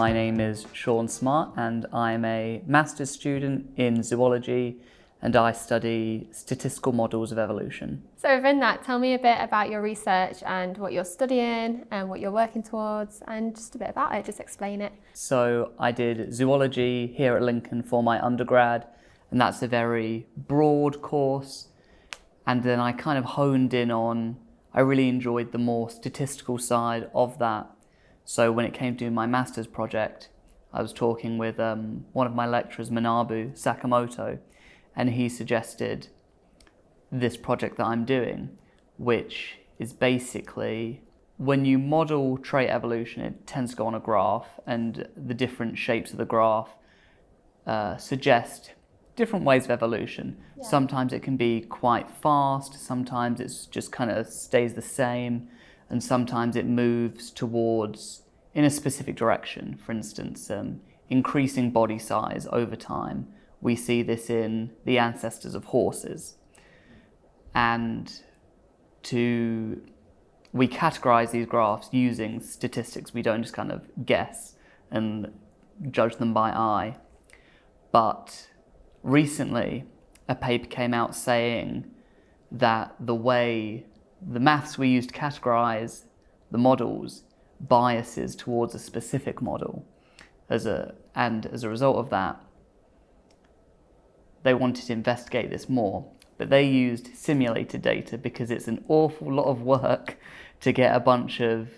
My name is Sean Smart and I'm a master's student in zoology and I study statistical models of evolution. So within that, tell me a bit about your research and what you're studying and what you're working towards and just a bit about it, just explain it. So I did zoology here at Lincoln for my undergrad, and that's a very broad course. And then I kind of honed in on, I really enjoyed the more statistical side of that. So when it came to my master's project, I was talking with one of my lecturers, Manabu Sakamoto, and he suggested this project that I'm doing, which is basically when you model trait evolution, it tends to go on a graph, and the different shapes of the graph suggest different ways of evolution. Yeah. Sometimes it can be quite fast, sometimes it's just kind of stays the same, and sometimes it moves towards in a specific direction. For instance, increasing body size over time. We see this in the ancestors of horses. And we categorize these graphs using statistics. We don't just kind of guess and judge them by eye. But recently, a paper came out saying that the maths we use to categorize the models biases towards a specific model. And as a result of that, they wanted to investigate this more, but they used simulated data because it's an awful lot of work to get a bunch of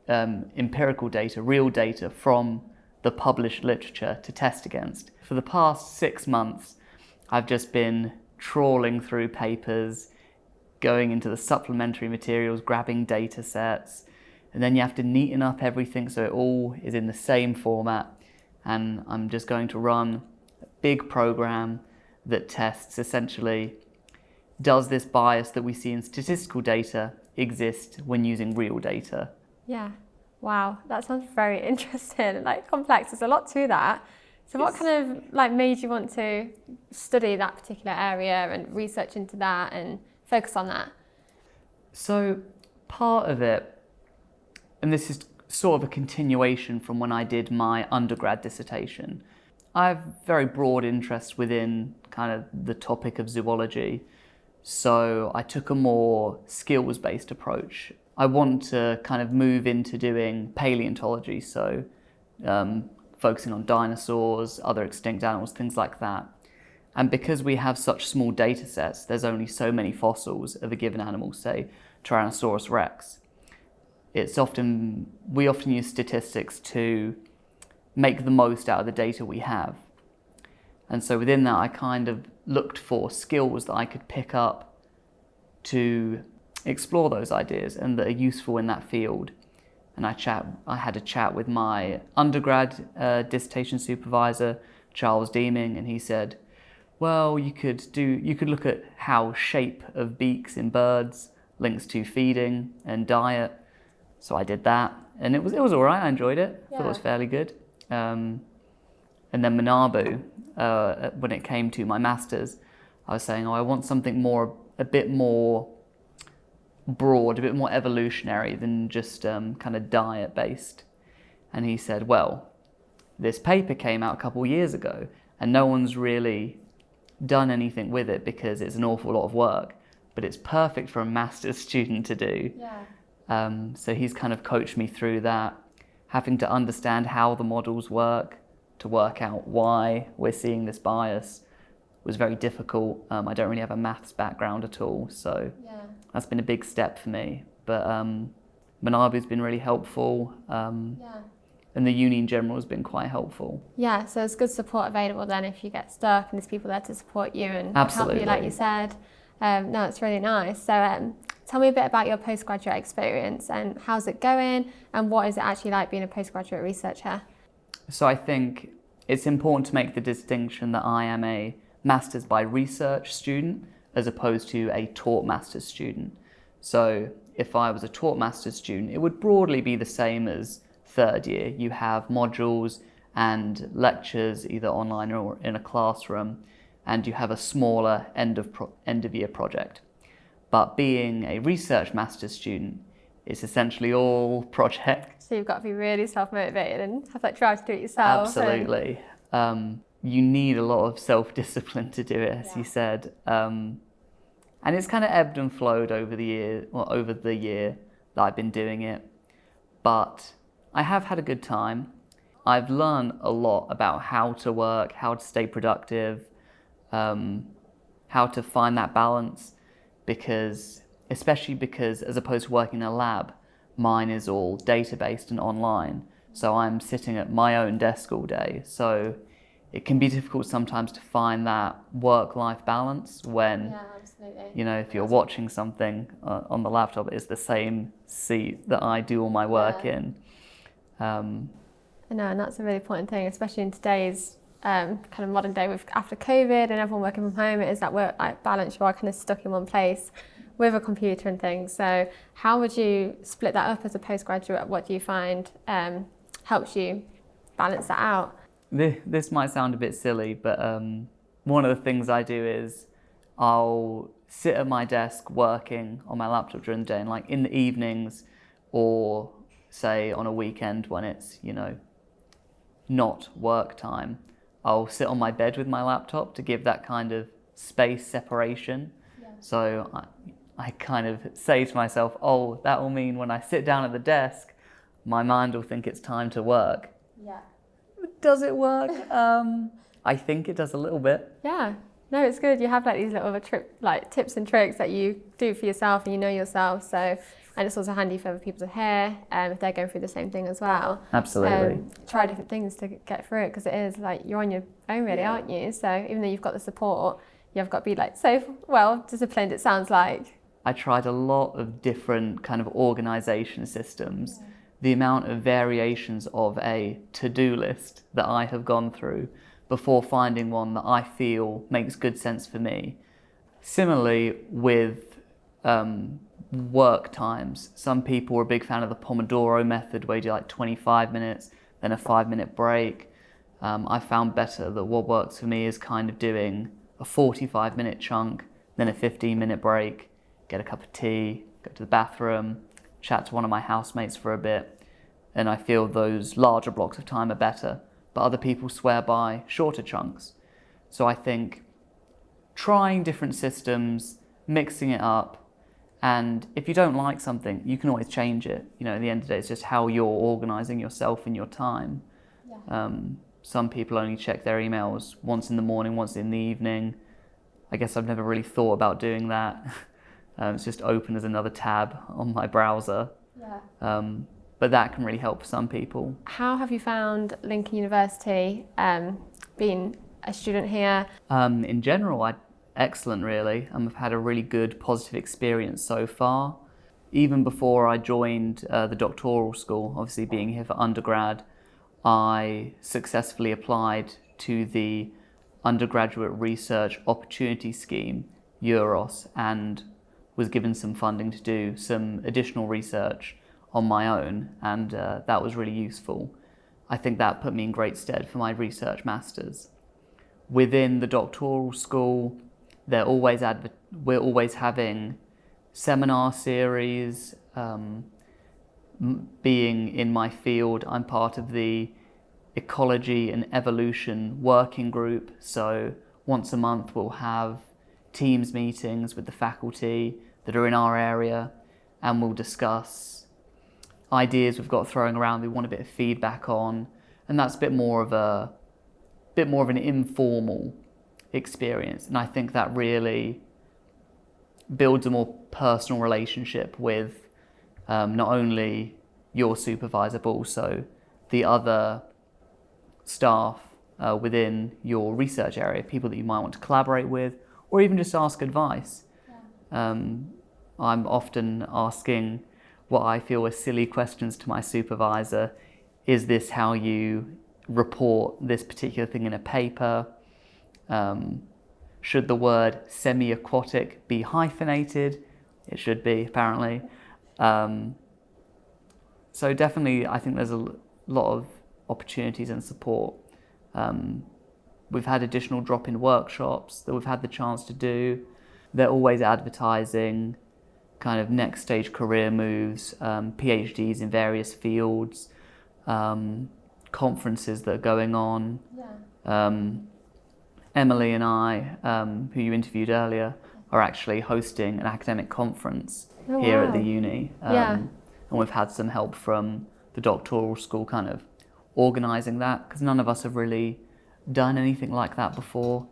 empirical data, real data from the published literature to test against. For the past 6 months, I've just been trawling through papers, going into the supplementary materials, grabbing data sets, and then you have to neaten up everything so it all is in the same format. And I'm just going to run a big program that tests essentially, does this bias that we see in statistical data exist when using real data? Yeah, wow, that sounds very interesting and complex. There's a lot to that. So what kind of made you want to study that particular area and research into that and focus on that? So part of it, and this is sort of a continuation from when I did my undergrad dissertation, I have very broad interests within kind of the topic of zoology. So I took a more skills-based approach. I want to kind of move into doing paleontology, so focusing on dinosaurs, other extinct animals, things like that. And because we have such small data sets, there's only so many fossils of a given animal, say Tyrannosaurus rex. We often use statistics to make the most out of the data we have. And so within that, I kind of looked for skills that I could pick up to explore those ideas and that are useful in that field. And I had a chat with my undergrad dissertation supervisor, Charles Deeming, and he said, well, you could look at how shape of beaks in birds links to feeding and diet. So I did that, and it was all right. I enjoyed it. I thought it was fairly good. And then Manabu, when it came to my master's, I was saying, I want something a bit more broad, a bit more evolutionary than just kind of diet-based. And he said, well, this paper came out a couple years ago, and no one's really done anything with it because it's an awful lot of work, but it's perfect for a master's student to do. Yeah. So he's kind of coached me through that, having to understand how the models work, to work out why we're seeing this bias was very difficult. I don't really have a maths background at all, so that's been a big step for me. But Manabu's been really helpful, and the uni in general has been quite helpful. Yeah, so there's good support available then if you get stuck, and there's people there to support you and Absolutely. help you, like you said. No, it's really nice. So tell me a bit about your postgraduate experience and how's it going and what is it actually like being a postgraduate researcher? So I think it's important to make the distinction that I am a master's by research student as opposed to a taught master's student. So if I was a taught master's student, it would broadly be the same as third year. You have modules and lectures either online or in a classroom, and you have a smaller end of year project. But being a research master's student, it's essentially all project. So you've got to be really self-motivated and have that drive to do it yourself. Absolutely. You need a lot of self-discipline to do it, as you said. And it's kind of ebbed and flowed over the year that I've been doing it. But I have had a good time. I've learned a lot about how to work, how to stay productive, how to find that balance, especially because as opposed to working in a lab, mine is all data-based and online. So I'm sitting at my own desk all day. So it can be difficult sometimes to find that work-life balance when, if you're watching something on the laptop, it's the same seat that I do all my work in. I know, and that's a really important thing, especially in today's kind of modern day after COVID and everyone working from home. It is that work-life balance. You are kind of stuck in one place with a computer and things. So how would you split that up as a postgraduate? What do you find helps you balance that out? This might sound a bit silly, but one of the things I do is I'll sit at my desk working on my laptop during the day, and like in the evenings or say on a weekend when it's, not work time, I'll sit on my bed with my laptop to give that kind of space separation. So I kind of say to myself, oh, that will mean when I sit down at the desk, my mind will think it's time to work. Does it work? I think it does a little bit. Yeah. No, it's good. You have like these little tips and tricks that you do for yourself and you know yourself. So, and it's also handy for other people to hear if they're going through the same thing as well. Absolutely. Try different things to get through it, because it is like you're on your own really, aren't you? So even though you've got the support, you've got to be like so well disciplined, it sounds like. I tried a lot of different kind of organisation systems. The amount of variations of a to-do list that I have gone through before finding one that I feel makes good sense for me. Similarly with work times, some people are a big fan of the Pomodoro method where you do like 25 minutes, then a 5-minute break. I found better that what works for me is kind of doing a 45-minute chunk, then a 15-minute break, get a cup of tea, go to the bathroom, chat to one of my housemates for a bit, and I feel those larger blocks of time are better. But other people swear by shorter chunks. So I think trying different systems, mixing it up, and if you don't like something, you can always change it. At the end of the day, it's just how you're organising yourself and your time. Some people only check their emails once in the morning, once in the evening. I guess I've never really thought about doing that. It's just open as another tab on my browser. But that can really help for some people. How have you found Lincoln University, being a student here? In general, excellent really. I've had a really good positive experience so far. Even before I joined the doctoral school, obviously being here for undergrad, I successfully applied to the Undergraduate Research Opportunity Scheme, EUROS, and was given some funding to do some additional research on my own, and that was really useful. I think that put me in great stead for my research masters. Within the doctoral school, we're always having seminar series. Being in my field, I'm part of the Ecology and Evolution Working Group, so once a month we'll have Teams meetings with the faculty that are in our area, and we'll discuss ideas we've got throwing around, we want a bit of feedback on, and that's a bit more of an informal experience. And I think that really builds a more personal relationship with not only your supervisor, but also the other staff within your research area, people that you might want to collaborate with, or even just ask advice. I'm often asking what I feel are silly questions to my supervisor. Is this how you report this particular thing in a paper? Should the word semi-aquatic be hyphenated? It should be, apparently. So definitely, I think there's a lot of opportunities and support. We've had additional drop-in workshops that we've had the chance to do. They're always advertising kind of next stage career moves, PhDs in various fields, conferences that are going on. Emily and I, who you interviewed earlier, are actually hosting an academic conference here at the uni. And we've had some help from the doctoral school kind of organising that, because none of us have really done anything like that before.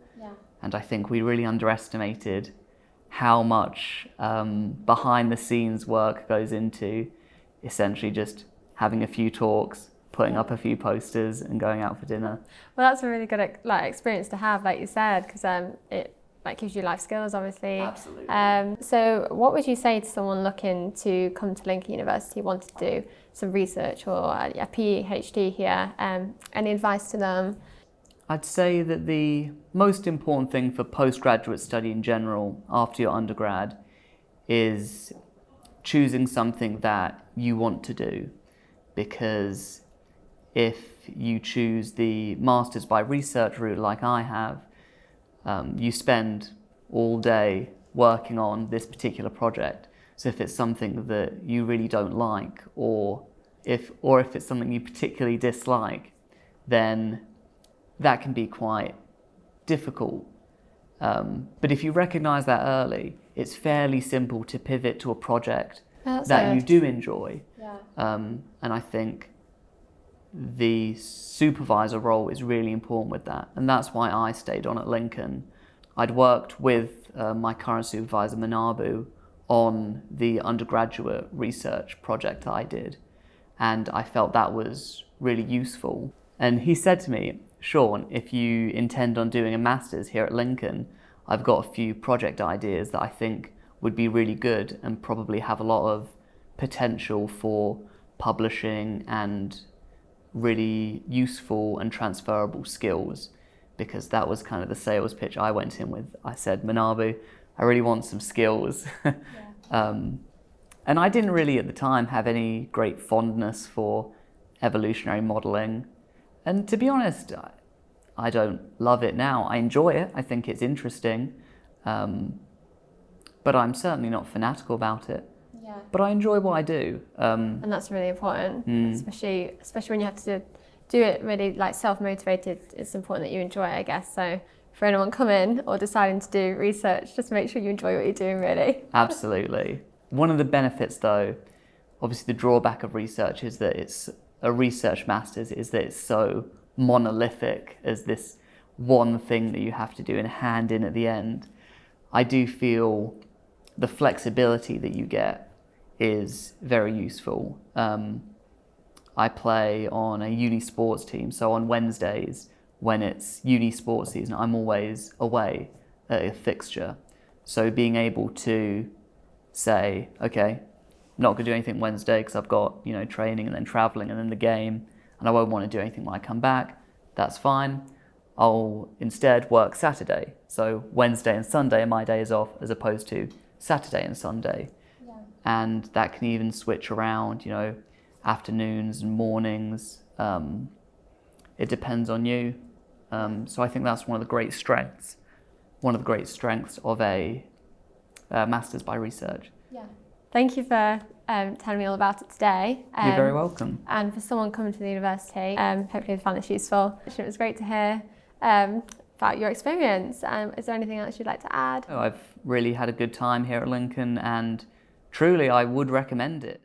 And I think we really underestimated how much behind the scenes work goes into essentially just having a few talks, putting up a few posters and going out for dinner. Well, that's a really good experience to have, like you said, because it gives you life skills, obviously. Absolutely. So what would you say to someone looking to come to Lincoln University, wanting to do some research or a PhD here? Any advice to them? I'd say that the most important thing for postgraduate study in general after your undergrad is choosing something that you want to do, because if you choose the Masters by Research route like I have, you spend all day working on this particular project. So if it's something that you really don't like, or if it's something you particularly dislike, then that can be quite difficult. But if you recognise that early, it's fairly simple to pivot to a project that you do enjoy. And I think the supervisor role is really important with that. And that's why I stayed on at Lincoln. I'd worked with my current supervisor, Manabu, on the undergraduate research project that I did. And I felt that was really useful. And he said to me, Sean, if you intend on doing a master's here at Lincoln, I've got a few project ideas that I think would be really good and probably have a lot of potential for publishing and really useful and transferable skills, because that was kind of the sales pitch I went in with. I said, Manabu, I really want some skills. And I didn't really at the time have any great fondness for evolutionary modelling. And to be honest, I don't love it now. I enjoy it. I think it's interesting. But I'm certainly not fanatical about it. But I enjoy what I do. And that's really important, especially when you have to do it really like self-motivated. It's important that you enjoy it, I guess. So for anyone coming or deciding to do research, just make sure you enjoy what you're doing, really. Absolutely. One of the benefits, though, obviously the drawback of research is that it's a research master's, is that it's so monolithic as this one thing that you have to do and hand in at the end. I do feel the flexibility that you get is very useful. I play on a uni sports team, so on Wednesdays when it's uni sports season, I'm always away at a fixture. So being able to say, okay, I'm not going to do anything Wednesday because I've got, training and then traveling and then the game, and I won't want to do anything when I come back, that's fine. I'll instead work Saturday. So Wednesday and Sunday are my days off, as opposed to Saturday and Sunday. And that can even switch around, afternoons and mornings. It depends on you. So I think that's one of the great strengths of a Masters by Research. Thank you for telling me all about it today. You're very welcome. And for someone coming to the university, hopefully they found this useful. It was great to hear about your experience. Is there anything else you'd like to add? I've really had a good time here at Lincoln, and truly I would recommend it.